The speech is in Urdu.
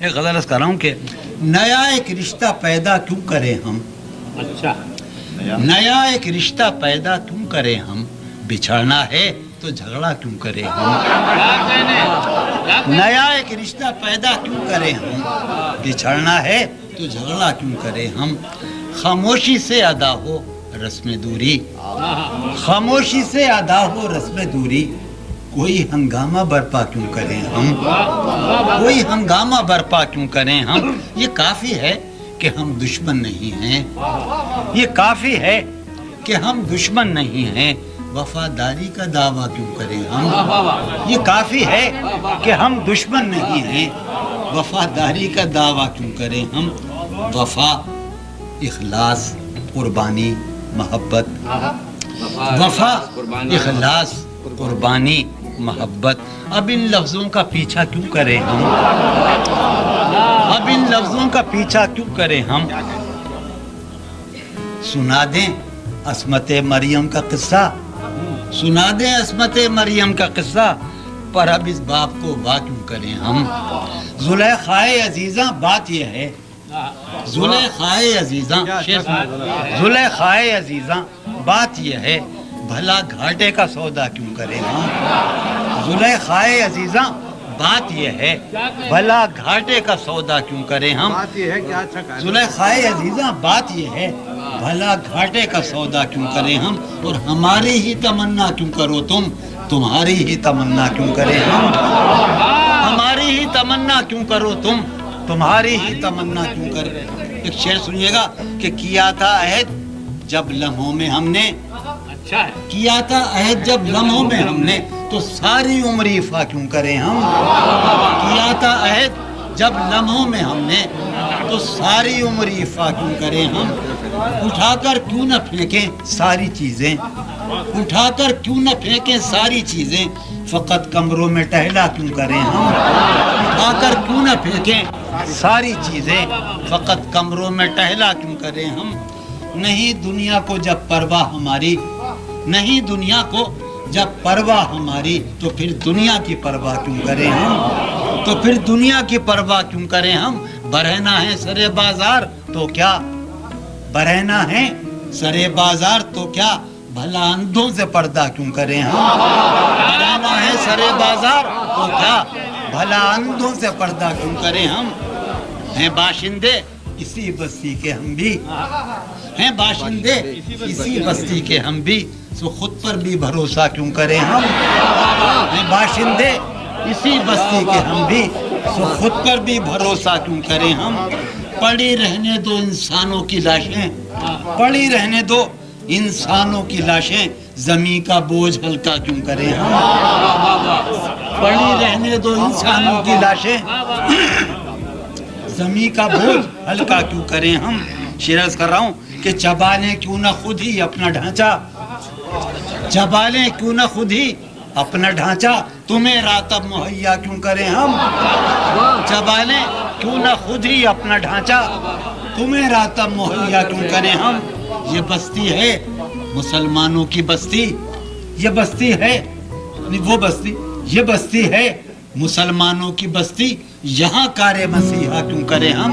ایک غزل عرض کر رہا ہوں کہ نیا ایک رشتہ پیدا کیوں کریں ہم، اچھا نیا ایک رشتہ پیدا کیوں کریں ہم، بچھڑنا ہے تو جھگڑا کیوں کریں ہم، نیا ایک رشتہ پیدا کیوں کریں ہم، بچھڑنا ہے تو جھگڑا کیوں کریں ہم، خاموشی سے ادا ہو رسم دوری، خاموشی سے ادا ہو رسم دوری، کوئی ہنگامہ برپا کیوں کریں ہم، کوئی ہنگامہ برپا کیوں کریں ہم، یہ کافی ہے کہ ہم دشمن نہیں ہیں، یہ کافی ہے کہ ہم دشمن نہیں ہیں، وفاداری کا دعویٰ کیوں کریں ہم، یہ کافی ہے کہ ہم دشمن نہیں ہیں، وفاداری کا دعویٰ کیوں کریں ہم، وفا، اخلاص، قربانی، محبت، وفا، اخلاص، قربانی، محبت، اب ان لفظوں کا پیچھا کیوں کریں ہم، اب ان لفظوں کا پیچھا کیوں کریں ہم، سنا دیں عصمت مریم کا قصہ، سنا دیں عصمت مریم کا قصہ، پر اب اس باپ کو واہ کیوں کریں ہم، زلیخائے عزیزاں بات یہ ہے، زلیخائے عزیزاں، زلیخائے عزیزاں بات یہ ہے، بھلا گھاٹے کا سودا کیوں کریں ہم، زلیخائے عزیزاں بات یہ ہے، بھلا گھاٹے کا سودا کیوں کریں ہم، زلیخائے عزیزاں بات یہ ہے، بھلا گھاٹے کا سودا کیوں کریں ہم، اور ہماری ہی تمنا کیوں کرو تم، تمہاری ہی تمنا کیوں کریں ہم، ہماری ہی تمنا کیوں کرو تم، تمہاری ہی تمنا کیوں کریں۔ ایک شعر سنیے گا کہ کیا تھا عہد جب لمحوں میں ہم نے، کیا تھا عہد جب لمحوں میں ہم نے، تو ساری عمر ایفا کیوں کریں ہم، کیا تھا عہد جب لمحوں میں ہم نے، تو ساری عمر ایفا کیوں کریں ہم، اٹھا کر کیوں نہ پھینکیں ساری چیزیں، اٹھا کر کیوں نہ پھینکیں ساری چیزیں، فقط کمروں میں ٹہلا کیوں کریں ہم، اٹھا کر کیوں نہ پھینکیں ساری چیزیں، فقط کمروں میں ٹہلا کیوں کریں ہم، نہیں دنیا کو جب پرواہ ہماری، نہیں دنیا کو جب پرواہ ہماری، تو پھر دنیا کی پرواہ کیوں کریں ہم، تو پھر دنیا کی پرواہ کیوں کریں ہم، برہنہ ہے سرے بازار تو کیا، برہنہ ہے سرے بازار تو کیا، بھلا اندھوں سے پردہ کیوں کریں ہم، برہنہ ہے سرے بازار تو کیا، بھلا اندھوں سے پردہ کیوں کریں ہم، ہیں باشندے اسی بستی کے ہم بھی، ہیں باشندے اسی بستی کے ہم بھی، سو خود پر بھی بھروسہ کیوں کریں ہم، ہیں باشندے اسی بستی کے ہم بھی، سو خود پر بھی بھروسہ کیوں کریں ہم، پڑی رہنے دو انسانوں کی لاشیں، پڑی رہنے دو انسانوں کی لاشیں، زمین کا بوجھ ہلکا کیوں کریں ہم، پڑی رہنے دو انسانوں کی لاشیں، زمین کا بوجھ ہلکا کیوں کریں ہم، شعر کر رہا ہوں کہ چبالیں کیوں نہ خود ہی اپنا ڈھانچہ، چبالیں کیوں نہ خود ہی اپنا ڈھانچہ، تمہیں راتب مہیا کیوں کریں ہم، چبالیں کیوں نہ خود ہی اپنا ڈھانچہ، تمہیں راتب مہیا کیوں کریں ہم، یہ بستی ہے مسلمانوں کی بستی، یہ بستی ہے وہ بستی، یہ بستی ہے مسلمانوں کی بستی، یہاں کار مسیحا کیوں کریں ہم۔